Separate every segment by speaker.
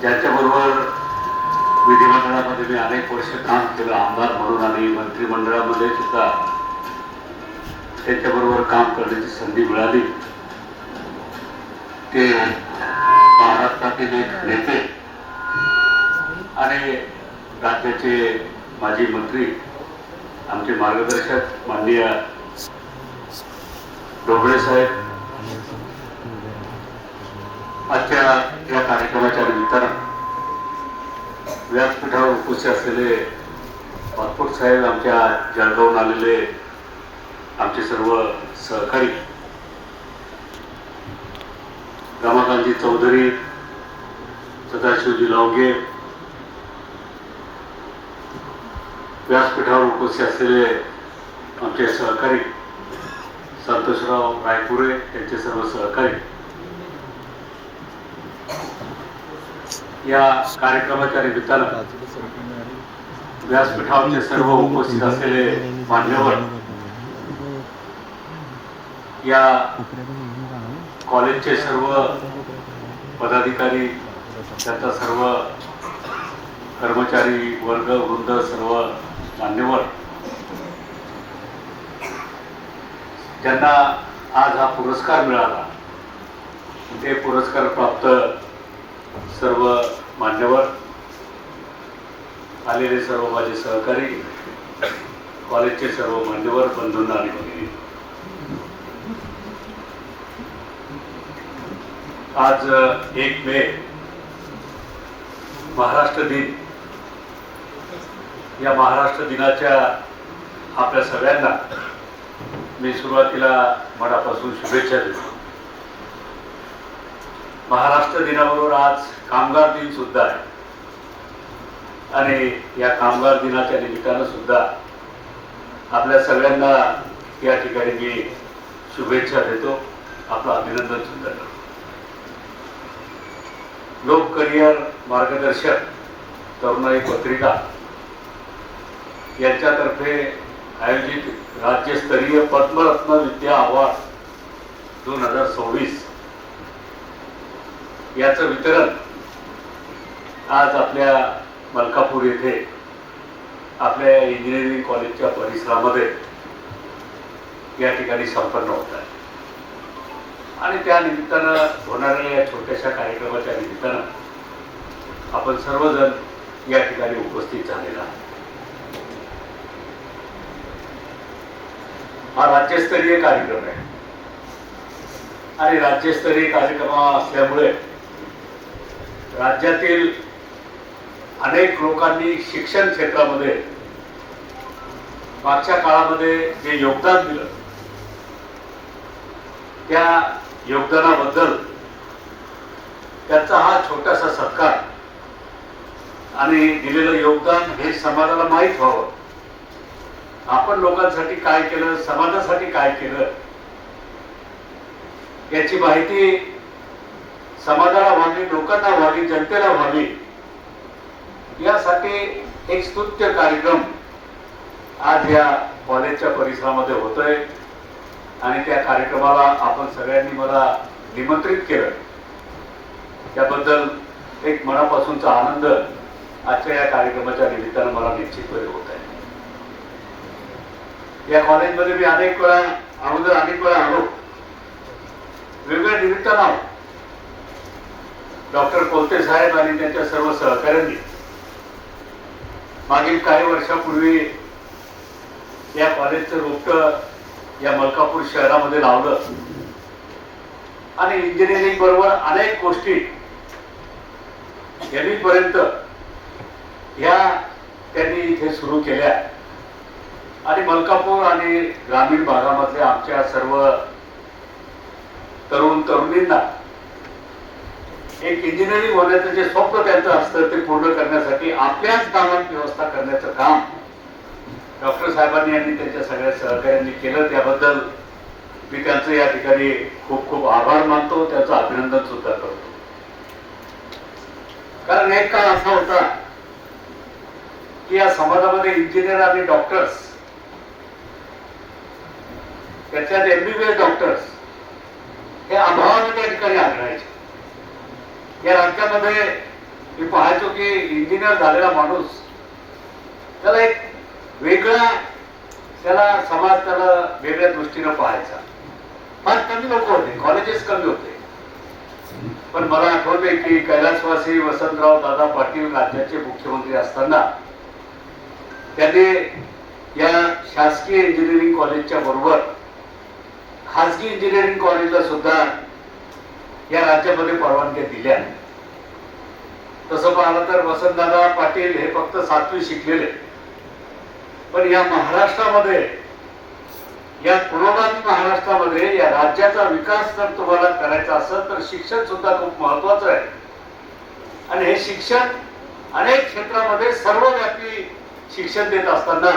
Speaker 1: ज्याच्याबरोबर विधिमंडळामध्ये मी अनेक वर्ष काम केलं, आमदार म्हणून आणि मंत्रिमंडळामध्ये सुद्धा त्यांच्याबरोबर काम करण्याची संधी मिळाली. ते महाराष्ट्रातील एक नेते आणि राज्याचे माजी मंत्री, आमचे मार्गदर्शक माननीय ढोबळे साहेब, आजच्या या कार्यक्रमाच्या निमित्तानं व्यासपीठावर उपस्थित असलेले पासपोर्ट साहेब, आमच्या जळगावून आलेले आमचे सर्व सहकारी, रमाकांतजी चौधरी, सदाशिवजी लावगे, व्यासपीठावर उपस्थित असलेले आमचे सहकारी संतोषराव रायपुरे, त्यांचे सर्व सहकारी, या कार्यक्रमाच्या निमित्तानं व्यासपीठावरचे सर्व उपस्थित असलेले मान्यवर, या कॉलेजचे सर्व पदाधिकारी, त्याचा सर्व कर्मचारी वर्ग वृंद, सर्व मान्यवर, ज्यांना आज हा पुरस्कार मिळाला, ते पुरस्कार प्राप्त सर्व मान्यवर, आलेले सर्व माझे सहकारी, कॉलेजचे सर्व मान्यवर, बंधूंना आणि भगिनी, आज 1 मे महाराष्ट्र दिन. या महाराष्ट्र दिनाच्या आपल्या सगळ्यांना मी सुरुवातीला मनापासून शुभेच्छा देतो. महाराष्ट्र दिनाबरोबर आज कामगार दिन सुद्धा आहे आणि या कामगार दिनाच्या निमित्तानं सुद्धा आपल्या सगळ्यांना या ठिकाणी मी शुभेच्छा देतो, आपलं अभिनंदन सुद्धा करतो. लोक करिअर मार्गदर्शक तरुणाई पत्रिका यांच्यातर्फे आयोजित राज्यस्तरीय पद्मरत्न विद्या अवॉर्ड 2026 याचं वितरण आज आपल्या मलकापूर येथे आपल्या इंजिनिअरिंग कॉलेजच्या परिसरामध्ये या ठिकाणी संपन्न होत आहे आणि त्या निमित्तानं होणाऱ्या या छोट्याशा कार्यक्रमाच्या निमित्तानं आपण सर्वजण या ठिकाणी उपस्थित झालेला आहे. हा राज्यस्तरीय कार्यक्रम आहे आणि राज्यस्तरीय कार्यक्रम असल्यामुळे राज्यातील अनेक लोकांनी शिक्षण क्षेत्रामध्ये मागच्या काळामध्ये जे योगदान दिलं, त्या योगदानाबद्दल त्याचा हा छोटासा सत्कार आणि दिलेलं योगदान हे समाजाला माहीत व्हावं. आपण लोकांसाठी काय केलं, समाजासाठी काय केलं, याची माहिती समाजाला व्हावी, लोकांना व्हावी, जनतेला व्हावी, यासाठी एक स्तुत्य कार्यक्रम आज या कॉलेजच्या परिसरामध्ये होतोय आणि त्या कार्यक्रमाला आपण सगळ्यांनी मला निमंत्रित केलं, त्याबद्दल एक मनापासूनचा आनंद आजच्या या कार्यक्रमाच्या निमित्तानं मला निश्चितपणे होत आहे. या कॉलेजमध्ये मी अनेक वेळा आलो, वेगवेगळ्या निमित्तानं आलो. डॉक्टर कोलते साहेब आणि त्यांच्या सर्व सहकाऱ्यांनी मागील काही वर्षापूर्वी या कॉलेजचं रोपटं या मलकापूर शहरामध्ये लावलं आणि इंजिनिअरिंग बरोबर अनेक गोष्टी यांनीपर्यंत या त्यांनी इथे सुरू केल्या आणि मलकापूर आणि ग्रामीण भागामधल्या आमच्या सर्व तरुण तरुणींना एक इंजिनिअरिंग होण्याचं जे स्वप्न त्यांचं असतं ते पूर्ण करण्यासाठी आपल्याच गावात व्यवस्था करण्याचं काम डॉक्टर साहेबांनी आणि त्यांच्या सगळ्या सहकाऱ्यांनी केलं. त्याबद्दल मी त्यांचं या ठिकाणी खूप खूप आभार मानतो, त्याचं अभिनंदन सुद्धा करतो. कारण एक काळ असा होता की या समाजामध्ये इंजिनियर आणि डॉक्टर्स, त्याच्यात MBBS डॉक्टर्स हे अभावाने त्या ठिकाणी आढळायचे. या राज्यामध्ये मी पाहायचो की इंजिनियर झालेला माणूस त्याला एक वेगळा समाज त्याला वेगळ्या दृष्टीनं पाहायचा. फार कमी लोक होते, कॉलेजेस कमी होते. पण मला आठवते की कैलासवासी वसंतराव दादा पाटील राज्याचे मुख्यमंत्री असताना त्यांनी या शासकीय इंजिनिअरिंग कॉलेजच्या बरोबर खासगी इंजिनिअरिंग कॉलेजला सुद्धा या राज्यामध्ये परवानग्या दिल्या. तसं पाहिलं तर वसंतदादा पाटील हे फक्त 7वी शिकलेले, पण या महाराष्ट्रामध्ये, या पुरोगामी महाराष्ट्रामध्ये या राज्याचा विकास जर तुम्हाला करायचा असेल तर शिक्षण सुद्धा खूप महत्वाचं आहे. आणि हे शिक्षण अनेक क्षेत्रामध्ये सर्वव्यापी शिक्षण देत असताना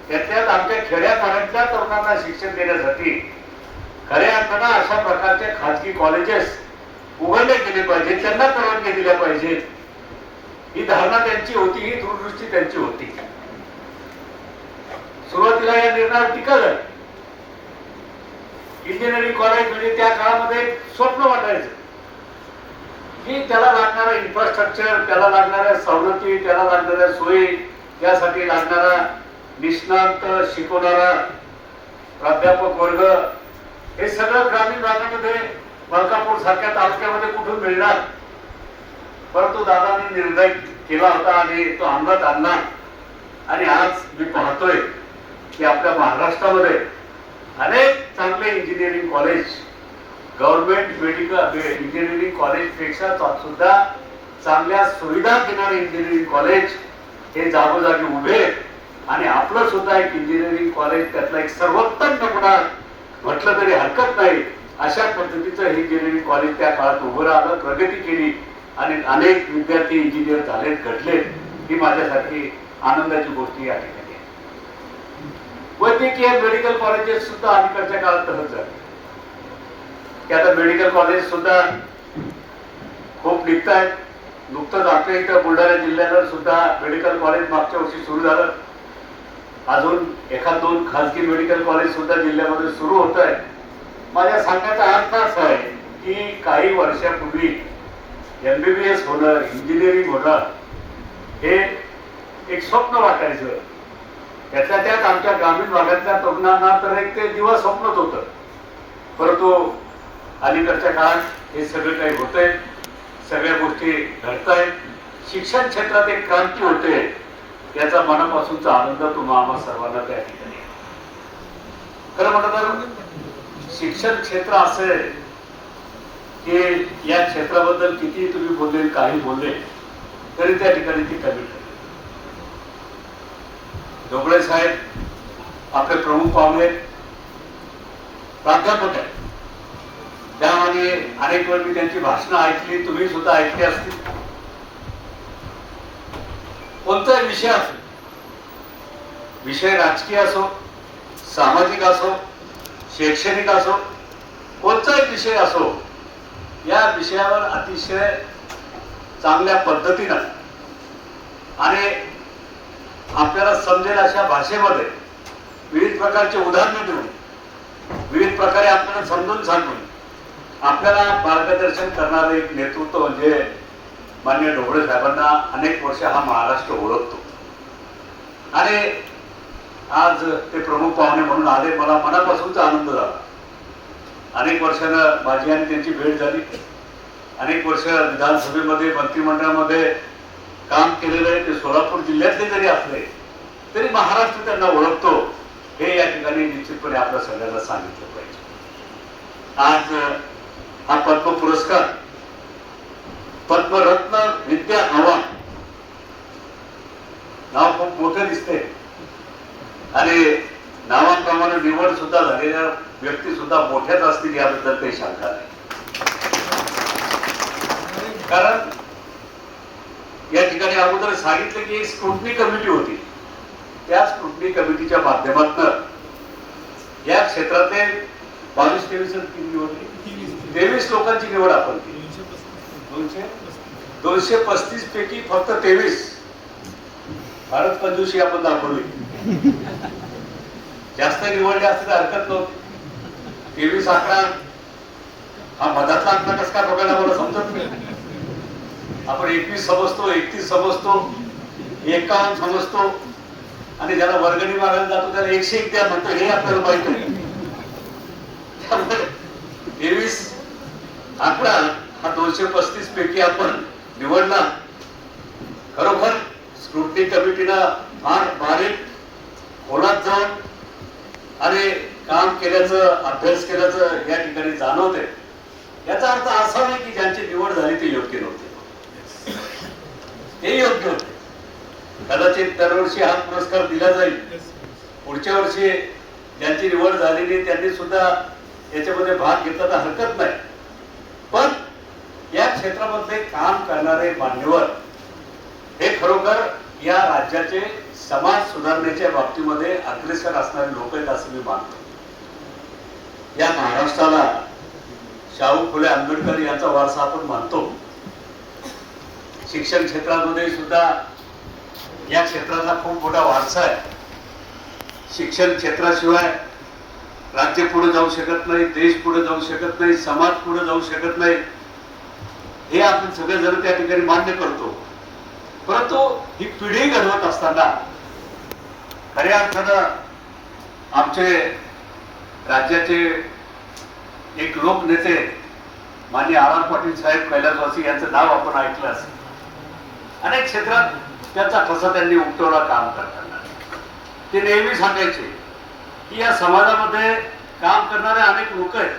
Speaker 1: त्याच्यात आमच्या खेड्यापाड्यातल्या तरुणांना शिक्षण देण्यासाठी खऱ्या अर्थानं अशा प्रकारचे खाजगी कॉलेजेस उघडले गेले पाहिजे, त्यांना परवानगी दिल्या पाहिजेत. ही धारणा त्यांची होती, ही दूरदृष्टी त्यांची होती. सुरुवातीला या निर्णयावर टीका झाली. इंजिनिअरिंग कॉलेज म्हणजे त्या काळामध्ये स्वप्न वाटायचं की त्याला लागणारं इन्फ्रास्ट्रक्चर, त्याला लागणाऱ्या सवलती, त्याला लागणाऱ्या सोयी, त्यासाठी लागणारा निष्णात शिकवणारा प्राध्यापक वर्ग, हे सगळं ग्रामीण भागामध्ये मलकापूर सारख्या तालुक्यामध्ये कुठून मिळणार. परंतु दादांनी निर्णय केला होता आणि तो अंमलात आणला. आणि आज मी पाहतोय की आपल्या महाराष्ट्रामध्ये अनेक चांगले engineering college, government medical engineering college पेक्षा सुद्धा चांगल्या सुविधा देणारे इंजिनिअरिंग कॉलेज हे जागोजागी उभे. आणि आपलं सुद्धा एक इंजिनिअरिंग कॉलेज त्यातला एक सर्वोत्तम नमुना म्हटलं तरी हरकत नाही. अशा पद्धतीचं हे इंजिनिअरिंग कॉलेज त्या काळात उभं राहिलं, प्रगती केली आणि अनेक विद्यार्थी इंजिनियर झालेत, घडलेत. ही माझ्यासाठी आनंदाची गोष्ट या ठिकाणी आहे. वैद्यकीय मेडिकल कॉलेजेस सुद्धा अलीकडच्या काळात तसंच झाले की आता मेडिकल कॉलेज सुद्धा खूप निघत आहेत. नुकतंच आपल्या इथं बुलढाणा जिल्ह्याला सुद्धा मेडिकल कॉलेज मागच्या वर्षी सुरू झालं. अजून 1-2 खासगी मेडिकल कॉलेज सुद्धा जिल्ह्यामध्ये सुरू होत आहे. माझ्या सांगण्याचा अर्थ असा आहे की काही वर्षापूर्वी MBBS होणं, इंजिनिअरिंग होणं हे एक स्वप्न वाटायचं. त्यातल्या त्यात आमच्या ग्रामीण भागातल्या तरुणांना तर एक ते दिवस स्वप्नच होतं. परंतु अलीकडच्या काळात हे सगळं काही होतंय, सगळ्या गोष्टी घडतायत. शिक्षण क्षेत्रात एक क्रांती होते, याचा मनापासूनचा आनंद तुम्हा आम्हा सर्वांना त्या ठिकाणी. खरं म्हटलं तर शिक्षण क्षेत्र असं आहे की या क्षेत्राबद्दल किती तुम्ही बोलले, काही बोलले तरी त्या ठिकाणी ती कमी ठरली. ढोबळे साहेब आपले प्रमुख पाहुणे प्राध्यापक आहेत. त्यामध्ये अनेक वेळ मी त्यांची भाषणं ऐकली, तुम्ही सुद्धा ऐकली असतील. कोणताही विषय असो, विषय राजकीय असो, सामाजिक असो, शैक्षणिक असो, कोणताही विषय असो, या विषयावर अतिशय चांगल्या पद्धतीनं आणि आपल्याला समजेल अशा भाषेमध्ये विविध प्रकारचे उदाहरणं देऊन, विविध प्रकारे आपल्याला समजून सांगून आपल्याला मार्गदर्शन करणारे एक नेतृत्व म्हणजे माननीय ढोबळे साहेबांना अनेक वर्ष हा महाराष्ट्र ओळखतो. आणि आज ते प्रमुख पाहुणे म्हणून आले, मला मनापासूनचा आनंद झाला. अनेक वर्षानं माझी आणि त्यांची भेट झाली. अनेक वर्ष विधानसभेमध्ये, मंत्रिमंडळामध्ये काम केलेलं आहे. ते सोलापूर जिल्ह्यातले जरी असले तरी महाराष्ट्र त्यांना ओळखतो, हे या ठिकाणी निश्चितपणे आपल्या सगळ्यांना सांगितलं पाहिजे. आज हा पद्म पुरस्कार पद्मरत्न विद्या आव्हान नाव खूप मोठं दिसते आणि नावाप्रमाणे निवड सुद्धा झालेल्या व्यक्ती सुद्धा मोठ्याच असतील याबद्दल काही शंका नाही. कारण या ठिकाणी अगोदर सांगितलं की एक स्क्रुटनी कमिटी होती. त्या स्क्रुटनी कमिटीच्या माध्यमातून या क्षेत्रातले 22-23 लोकांची निवड आपण केली. 235 पैकी फक्त 23 फारच कंजूसी आपण दाखवली. जास्त निवडले असते तर हरकत नव्हती. 23 आकडा हा मधातला अंक कस काय बघायला मला समजत नाही. आपण 21 समजतो, 31 समजतो, 51 समजतो आणि ज्याला वर्गणी मागायला जातो त्याला 101 द्या म्हणतो, हे आपल्याला माहित आहे. त्यामुळे 23 आकडा हा 235 पैकी आपण निवडला. खरोखर स्क्रुटनी कमिटीनं फार बारीक खोलात जाऊन आणि काम केल्याचं, अभ्यास केल्याचं या ठिकाणी जाणवते. याचा अर्थ असा नाही की ज्यांची निवड झाली ते योग्य नव्हते, ते योग्य होते. कदाचित दरवर्षी हा पुरस्कार दिला जाईल. पुढच्या वर्षी ज्यांची निवड झालेली त्यांनी सुद्धा याच्यामध्ये भाग घेतला तर हरकत नाही. पण या क्षेत्रामध्ये काम करणारे मान्यवर हे खरोखर या राज्याचे समाज सुधारण्याच्या बाबतीमध्ये अग्रेसर असणारे लोक आहेत असं मी मानतो. या महाराष्ट्राला शाहू फुले आंबेडकर यांचा वारसा आपण मानतो. शिक्षण क्षेत्रामध्ये सुद्धा या क्षेत्राचा खूप मोठा वारसा आहे. शिक्षण क्षेत्राशिवाय राज्य पुढे जाऊ शकत नाही, देश पुढे जाऊ शकत नाही, समाज पुढे जाऊ शकत नाही, हे आपण सगळेजण त्या ठिकाणी मान्य करतो. परंतु ही पिढी घडवत असताना खऱ्या अर्थानं आमचे राज्याचे एक लोकनेते माननीय आर पाटील साहेब कैलासवासी यांचं नाव आपण ऐकलं असेल. अनेक क्षेत्रात त्याचा ठसा त्यांनी उमटवला काम करताना. ते नेहमी सांगायचे की या समाजामध्ये काम करणारे अनेक लोक आहेत,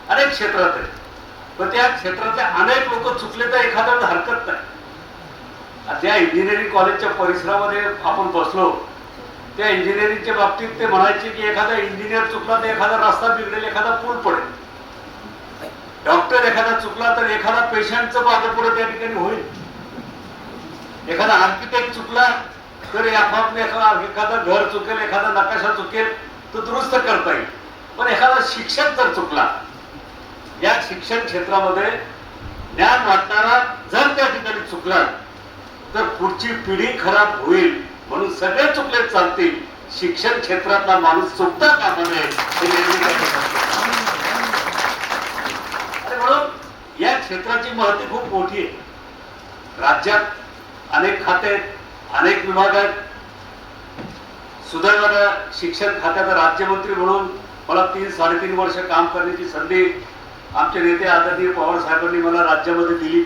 Speaker 1: अनेक क्षेत्रात आहेत, पण त्या क्षेत्रातले अनेक लोक चुकले तर एखाद्याला हरकत नाही. त्या इंजिनिअरिंग कॉलेजच्या परिसरामध्ये आपण बसलो, त्या इंजिनिअरिंगच्या बाबतीत ते म्हणायचे की एखादा इंजिनियर चुकला तर एखादा रस्ता बिघडेल, एखादा पूल पडेल. डॉक्टर एखादा चुकला तर एखादा पेशंटचं मागे पुढे त्या ठिकाणी होईल. एखादा आर्किटेक्ट चुकला तर एखादा घर चुकेल, एखादा नकाशा चुकेल तो दुरुस्त करता येईल. पण एखादा शिक्षक जर चुकला, या शिक्षण क्षेत्रामध्ये ज्ञान वाटणारा जर त्या ठिकाणी चुकला तर पुढची पिढी खराब होईल. म्हणून सगळे चुकले चालतील, शिक्षण क्षेत्रातला माणूस चुकता कामा नये आणि म्हणून या क्षेत्राची महती खूप मोठी आहे. राज्यात अनेक खाते आहेत, अनेक विभाग आहेत. सुदैवाने शिक्षण खात्याचा राज्यमंत्री म्हणून मला 3-3.5 वर्ष काम करण्याची संधी आमचे नेते आदरणीय पवार साहेबांनी मला राज्यामध्ये दिली.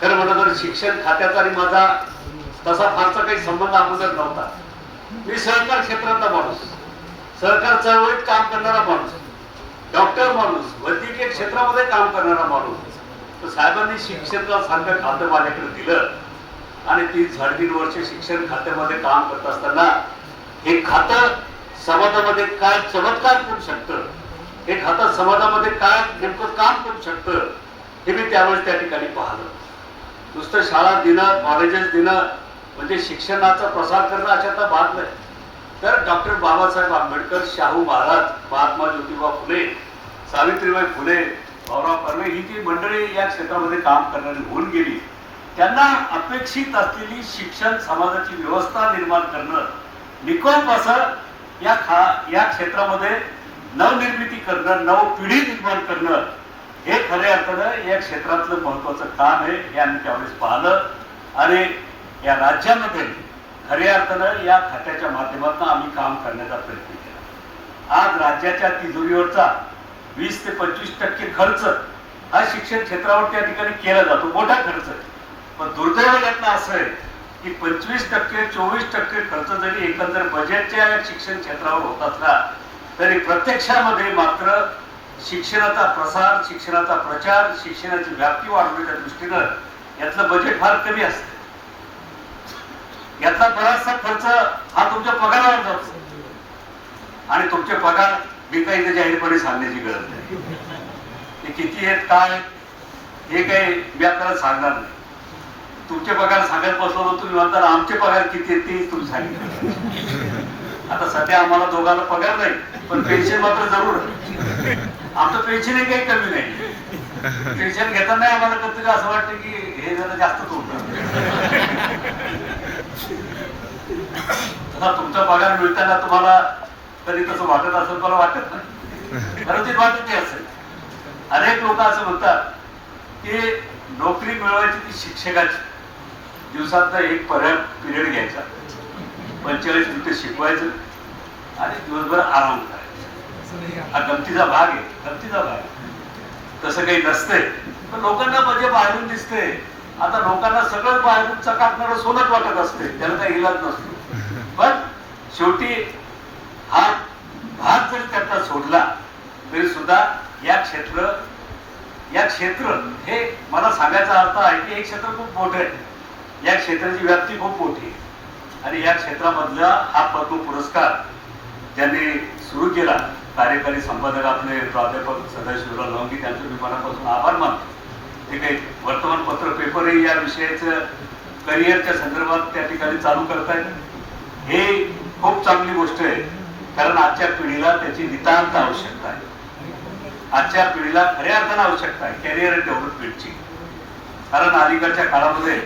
Speaker 1: खरं म्हणलं तर शिक्षण खात्याचा आणि माझा तसा फारसा काही संबंध अगोदर नव्हता. मी सहकार क्षेत्रातला माणूस, सहकार चळवळीत काम करणारा माणूस, डॉक्टर माणूस, वैद्यकीय क्षेत्रामध्ये काम करणारा माणूस. तर साहेबांनी शिक्षणासारखं खातं माझ्याकडे दिलं आणि 3-3.5 वर्ष शिक्षण खात्यामध्ये काम करत असताना हे खातं समाजामध्ये काय चमत्कार करू शकतं, हे खातं समाजामध्ये काय नेमकं काम करू शकतं, हे मी त्यावेळेस त्या ठिकाणी पाहिलं. नुसतं शाळा देणं, कॉलेजेस देणं म्हणजे शिक्षणाचा प्रसार करणं अशातला भाग नाही. तर डॉक्टर बाबासाहेब आंबेडकर, शाहू महाराज, महात्मा ज्योतिबा फुले, सावित्रीबाई फुले, भाऊराव कर्वे ही जी मंडळी या क्षेत्रामध्ये काम करणारी होऊन गेली, त्यांना अपेक्षित असलेली शिक्षण समाजाची व्यवस्था निर्माण करणं, निकोप असं या क्षेत्रामध्ये नवनिर्मिती करणं, नवपिढी निर्माण करणं, हे खऱ्या अर्थानं या क्षेत्रातलं महत्वाचं काम आहे. हे आम्ही त्यावेळेस पाहिलं आणि या राज्यामध्ये खऱ्या अर्थानं या खात्याच्या माध्यमातून आम्ही काम करण्याचा प्रयत्न केला. आज राज्याच्या तिजोरीवरचा 20 ते 25% खर्च हा शिक्षण क्षेत्रावर त्या ठिकाणी केला जातो, मोठा खर्च आहे. पण दुर्दैव यातनं असं आहे की 25%, 24% खर्च जरी एकंदर बजेटच्या शिक्षण क्षेत्रावर होत असला तरी प्रत्यक्षामध्ये मात्र शिक्षणाचा प्रसार, शिक्षणाचा प्रचार, शिक्षणाची व्याप्ती वाढवण्याच्या दृष्टीनं यातलं बजेट फार कमी असतं. यातला बराचसा खर्च हा तुमच्या पगारावर जातो आणि तुमचे पगार मी काही इथे जाहीरपणे सांगण्याची गरज नाही. ते किती आहेत, काय हे काही मी आपल्याला सांगणार नाही. तुमचे पगार सांगायला बसलो तर तुम्ही म्हणता आमचे पगार किती आहेत ते तुम्ही सांगितलं. आता सध्या आम्हाला दोघांना पगार नाही पण पेन्शन मात्र जरूर आहे. आमचं पेन्शन काही कमी नाही. पेन्शन घेताना आम्हाला कधी असं वाटतं की हे जरा जास्तच होतं. तसा तुमचा पगार मिळताना तुम्हाला कधी तसं वाटत असेल, मला वाटत नाही, खरं ते वाटत असेल. अनेक लोक असं म्हणतात की नोकरी मिळवायची ती शिक्षकाची, दिवसातला एक पिरियड घ्यायचा, 45 मिनिटं शिकवायचं आणि दिवसभर आराम करायचा. हा गमतीचा भाग आहे, गमतीचा भाग आहे. तसं काही नसतंय, पण लोकांना म्हणजे बाहेरून दिसतंय. आता लोकांना सगळं बाहेरून चकाकणारं सोनच वाटत असते, त्याला काही इलाज नसतो. पण शेवटी हा भाग जरी त्यातला सोडला तरी सुद्धा या क्षेत्र हे मला सांगायचा अर्थ आहे की हे क्षेत्र खूप मोठं आहे. या क्षेत्राची व्याप्ती खूप मोठी आहे आणि या क्षेत्रामधला हा पद्म पुरस्कार ज्यांनी सुरू केला, कार्यकारी संपादक आपले प्राध्यापक सदाशिवराव लवंगी, त्यांचं मी मनापासून आभार मानतो. ते काही वर्तमानपत्र पेपरही या विषयाचं करिअरच्या संदर्भात त्या ठिकाणी चालू करतायत. हे खूप चांगली गोष्ट आहे, कारण आजच्या पिढीला त्याची नितांत आवश्यकता आहे. आजच्या पिढीला खऱ्या अर्थानं आवश्यकता आहे कॅरियर डेव्हलपमेंटची. कारण अलीकडच्या काळामध्ये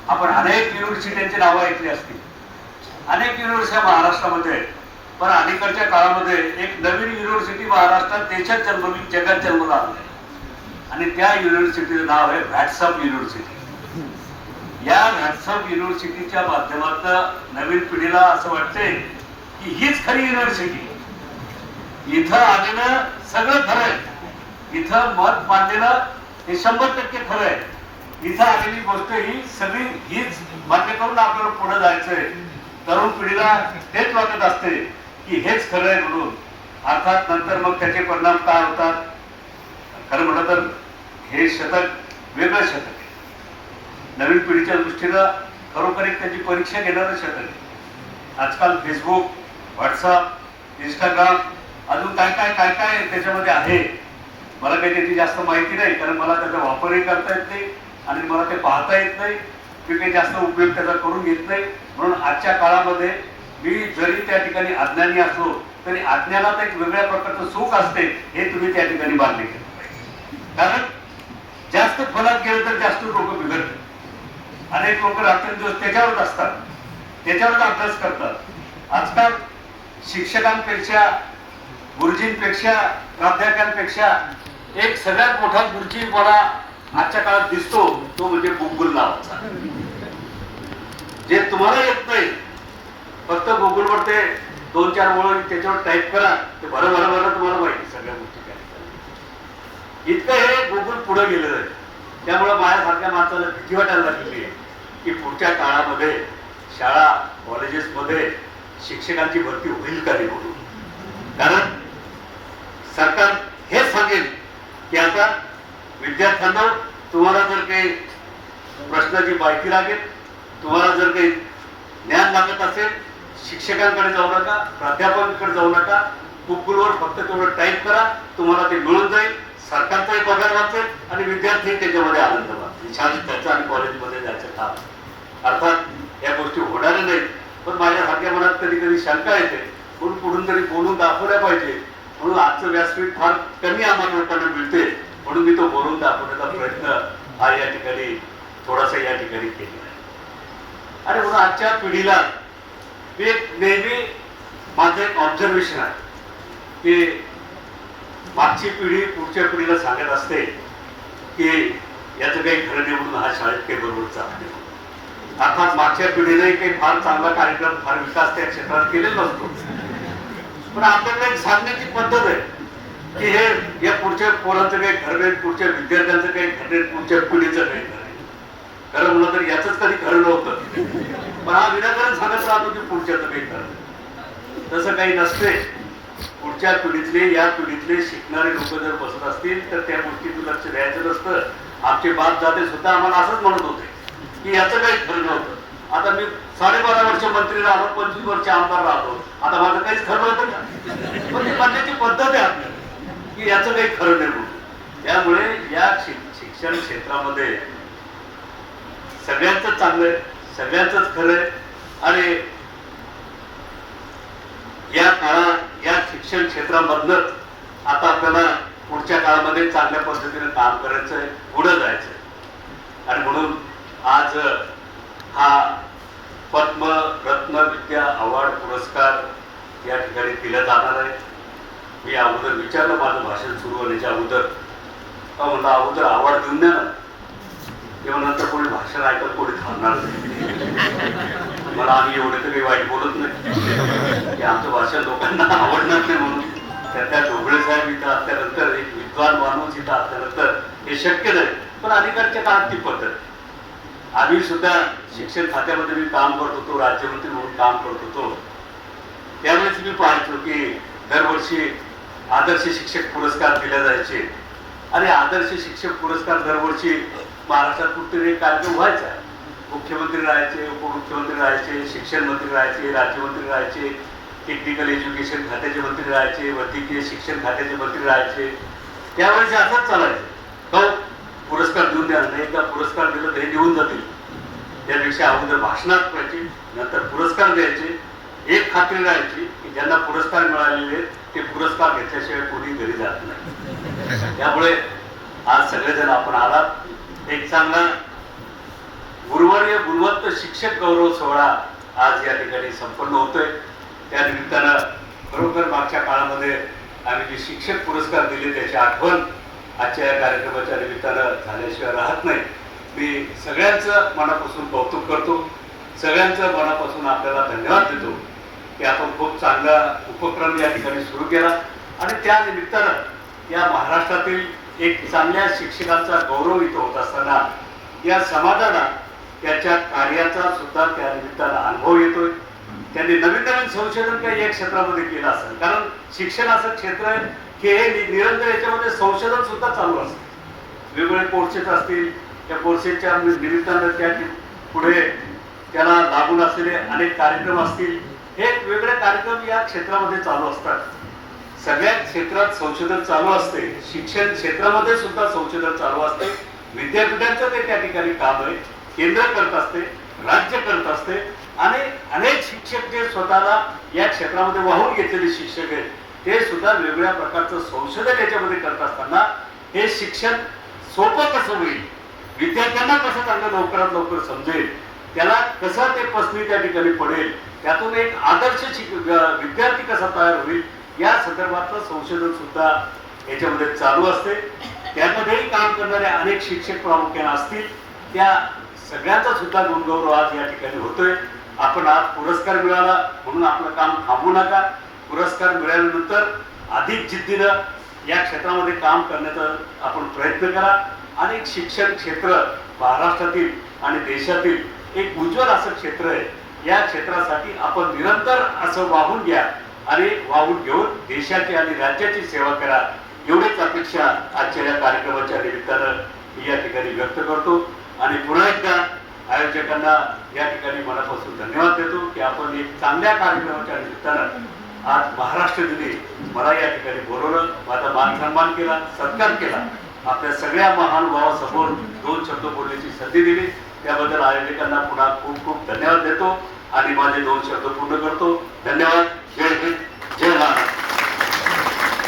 Speaker 1: आपण अनेक युनिव्हर्सिट्यांची नावं ऐकली असतील, अनेक युनिव्हर्सिट्या महाराष्ट्रामध्ये, पण अलीकडच्या काळामध्ये एक नवीन युनिव्हर्सिटी महाराष्ट्रात देशात जन्मली, जगात जन्मला आली आणि त्या युनिव्हर्सिटीचं नाव आहे व्हॅट्सअप युनिव्हर्सिटी. या व्हॅट्सअप युनिव्हर्सिटीच्या माध्यमातून नवीन पिढीला असं वाटतंय की हीच खरी युनिव्हर्सिटी. इथं आलेलं सगळं खरं आहे, इथं मत मांडलेलं हे 100% खरं आहे. इथं आलेली गोष्ट ही सगळी हीच मान्य करून आपल्याला पुढे जायचंय. तरुण पिढीला हेच वाटत असते की हेच खरं आहे म्हणून. अर्थात नंतर मग त्याचे परिणाम काय होतात, खरं म्हटलं तर हे शतक वेगळं शतक आहे. नवीन पिढीच्या दृष्टीनं खरोखर एक त्याची परीक्षा घेणारं शतक आहे. आजकाल फेसबुक, व्हॉट्सअप, इंस्टाग्राम, अजून काय काय काय काय त्याच्यामध्ये आहे. मला काही त्याची जास्त माहिती नाही, कारण मला त्याचा वापरही करता येत नाही आणि मला ते पाहता येत नाही. मी काही जास्त उपयोग त्याचा करून घेत नाही. म्हणून आजच्या काळामध्ये मी जरी त्या ठिकाणी अज्ञानी असलो तरी अज्ञानात एक वेगळ्या प्रकारचं सुख असते, हे तुम्ही त्या ठिकाणी बांधले केलं पाहिजे. कारण जास्त फलात गेलं तर जास्त लोक बिघडतात. अनेक लोक रात्रंदिवस त्याच्यावरच असतात, त्याच्यावरच अभ्यास करतात. आजकाल शिक्षकांपेक्षा, गुरुजींपेक्षा, प्राध्यापकांपेक्षा एक सगळ्यात मोठा गुरुजी मला आजच्या काळात दिसतो, तो म्हणजे गुगल नावाचा. जे तुम्हाला येत नाही, फक्त गुगलवर ते 2-4 ओळी त्याच्यावर टाईप करा, ते भरं तुम्हाला माहिती सगळ्या गोष्टी काय. इतकं हे गुगल पुढे गेलेलं आहे. त्यामुळे माझ्यासारख्या माणसाला भीती वाटायला लागलेली आहे की पुढच्या काळामध्ये शाळा कॉलेजेसमध्ये शिक्षकांची भरती होईल का नाही म्हणून. कारण सरकार हेच सांगेल की आता विद्यार्थ्यांना तुम्हाला जर काही प्रश्नाची माहिती लागेल, तुम्हाला जर काही ज्ञान लागत असेल, शिक्षकांकडे जाऊ नका, प्राध्यापकांकडे जाऊ नका, गुगलवर फक्त तेवढं टाईप करा, तुम्हाला ते मिळून जाईल. सरकारचाही पगार वाचेल आणि विद्यार्थी त्याच्यामध्ये आनंद वाचेल. शाळेत त्याचं आणि कॉलेजमध्ये जायचं काम. अर्थात या गोष्टी होणार नाहीत, पण माझ्यासारख्या मनात कधी कधी शंका येते, म्हणून कुठून तरी बोलून दाखवल्या पाहिजे. म्हणून आजचं व्यासपीठ फार कमी आम्हाला लोकांना मिळते, म्हणून मी तो बोलून दाखवण्याचा प्रयत्न हा या ठिकाणी थोडासा या ठिकाणी केलेला आहे. आणि म्हणून आजच्या पिढीला नेहमी माझं एक ऑब्झर्वेशन आहे की मागची पिढी पुढच्या पिढीला सांगत असते की याचं काही खरं नाही म्हणून हा शाळेत काही बरोबर चालत नाही. अर्थात मागच्या पिढीने काही फार चांगला कार्यक्रम, फार विकास त्या क्षेत्रात केलेला नसतो, पण आपल्याला एक सांगण्याची पद्धत आहे की हे या पुढच्या पोरांचं काही खरं नाही, पुढच्या विद्यार्थ्यांचं काही खरं नाही, पुढच्या पिढीचं काही खरं नाही. खरं म्हणलं तर याच कधी खरं नव्हतं, पण हा विनाकारण सांगत राहतो की पुढच्याचं काही खरं नाही. तसं काही नसते. पुढच्या पिढीतले, या पिढीतले शिकणारे लोक जर बसत असतील तर त्या गोष्टीतून लक्ष द्यायचं नसतं. आमचे बाप दाते सुद्धा आम्हाला असंच म्हणत होते की याचं काही खरं नव्हतं. आता मी 12.5 वर्ष मंत्री राहतो, 25 वर्ष आमदार राहतो, आता माझं काहीच खरं नव्हतं का? पण ती म्हणण्याची पद्धत आहे आपली की याचं काही खरं नाही म्हणून. त्यामुळे या शिक्षण क्षेत्रामध्ये सगळ्यांच चांगलं आहे, सगळ्यांच खरं आहे. आणि या काळात या शिक्षण क्षेत्रामधनं आता आपल्याला पुढच्या काळामध्ये चांगल्या पद्धतीने काम करायचंय, पुढे जायचंय. आणि म्हणून आज हा पद्मरत्न विद्या अवॉर्ड पुरस्कार या ठिकाणी दिला जाणार आहे. मी अगोदर विचारलं माझं भाषण सुरू होण्याच्या अगोदर म्हणलं अगोदर आवड देऊन द्या ना, तेव्हा नंतर कोणी भाषण ऐकायला कोणी थांबणार नाही. मला आम्ही एवढे तर काही वाईट बोलत नाही की आमचं भाषण लोकांना आवडणार नाही म्हणून. त्या ढोबळे साहेब इथं असल्यानंतर, एक विद्वान माणूस इथं असल्यानंतर हे शक्य नाही. पण अलीकडच्या काळात ती पद्धत. आम्ही सुद्धा शिक्षण खात्यामध्ये मी काम करत होतो, राज्यमंत्री म्हणून काम करत होतो. त्यावेळेस मी पाहायचो की दरवर्षी आदर्श शिक्षक पुरस्कार दिले जायचे आणि आदर्श शिक्षक पुरस्कार दरवर्षी महाराष्ट्रात कुठेतरी एक कार्यक्रम व्हायचा. मुख्यमंत्री राहायचे, उपमुख्यमंत्री राहायचे, शिक्षण मंत्री राहायचे, राज्यमंत्री राहायचे, टेक्निकल एज्युकेशन खात्याचे मंत्री राहायचे, वैद्यकीय शिक्षण खात्याचे मंत्री राहायचे. त्यावेळेस असंच चालायचं. तो पुरस्कार देऊन द्या, नाही का पुरस्कार दिलं तर हे देऊन जातील. त्यापेक्षा अगोदर भाषणात पाहिजे, नंतर पुरस्कार द्यायचे. एक खात्री राहायची की ज्यांना पुरस्कार मिळालेले ते पुरस्कार घेतल्याशिवाय कोणी घरी जात नाही. त्यामुळे आज सगळेजण आपण आलात. एक चांगला गुरुवर्य गुणवंत शिक्षक गौरव सोहळा आज या ठिकाणी संपन्न होतोय. त्या निमित्तानं खरोखर मागच्या काळामध्ये आम्ही जे शिक्षक पुरस्कार दिले त्याची आठवण आजच्या या कार्यक्रमाच्या निमित्तानं झाल्याशिवाय राहत नाही. मी सगळ्यांचं मनापासून कौतुक करतो, सगळ्यांचं मनापासून आपल्याला धन्यवाद देतो की आपण खूप चांगला उपक्रम या ठिकाणी सुरू केला आणि त्या निमित्तानं या महाराष्ट्रातील एक चांगल्या शिक्षकांचा गौरव इथं होत असताना या समाजाला त्याच्या कार्याचा सुद्धा त्या निमित्तानं अनुभव येतोय. त्यांनी नवीन नवीन संशोधन काही या क्षेत्रामध्ये केलं असेल, कारण शिक्षण असं क्षेत्र आहे की हे निरंतर याच्यामध्ये संशोधन सुद्धा चालू असतं. वेगवेगळे कोर्सेस असतील, त्या कोर्सेसच्या निमित्तानं त्या पुढे त्याला लागून असलेले अनेक कार्यक्रम असतील. हे वेगवेगळे कार्यक्रम या क्षेत्रामध्ये चालू असतात. सगळ्या क्षेत्रात संशोधन चालू असते. शिक्षण क्षेत्रामध्ये सुद्धा संशोधन चालू असते. विद्यापीठांचं ते त्या ठिकाणी काम आहे. केंद्र करत असते, राज्य करत असते आणि अनेक शिक्षक जे स्वतःला या क्षेत्रामध्ये वाहून घेतलेले शिक्षक आहेत ते सुद्धा वेगवेगळ्या प्रकारचं संशोधन याच्यामध्ये करत असताना हे शिक्षण सोपं कसं होईल, विद्यार्थ्यांना कसं चांगलं लवकरात लवकर समजेल, त्याला कसं ते पसंती त्या ठिकाणी पडेल, त्यातून एक आदर्श विद्यार्थी कसा तयार होईल या संदर्भातलं संशोधन सुद्धा याच्यामध्ये चालू असते. त्यामध्येही काम करणारे अनेक शिक्षक प्रामुख्याने असतील. त्या सगळ्यांचा सुद्धा गुणगौरव आज या ठिकाणी होतोय. आपण आज पुरस्कार मिळाला म्हणून आपलं काम थांबवू नका. पुरस्कार मिळाल्यानंतर अधिक जिद्दीनं या क्षेत्रामध्ये काम करण्याचा आपण प्रयत्न करा. आणि शिक्षण क्षेत्र महाराष्ट्रातील आणि देशातील एक उज्ज्वल असं क्षेत्र आहे. या क्षेत्रासाठी आपण निरंतर असं वाहून घ्या आणि वाहून घेऊन देशाची आणि राज्याची सेवा करा. एवढीच अपेक्षा आजच्या या कार्यक्रमाच्या निमित्तानं मी या ठिकाणी व्यक्त करतो आणि पुन्हा एकदा आयोजकांना या ठिकाणी मनापासून धन्यवाद देतो की आपण एक चांगल्या कार्यक्रमाच्या निमित्तानं आज महाराष्ट्र दिनी मला या ठिकाणी बोलवलं, माझा मान सन्मान केला, सत्कार केला, आपल्या सगळ्या महानुभावासमोर 2 शब्द बोलण्याची संधी दिली. त्याबद्दल आयोजकांना पुन्हा खूप खूप धन्यवाद देतो आणि माझे 2 शब्द पूर्ण करतो. धन्यवाद. जय हिंद, जय महाराष्ट्र.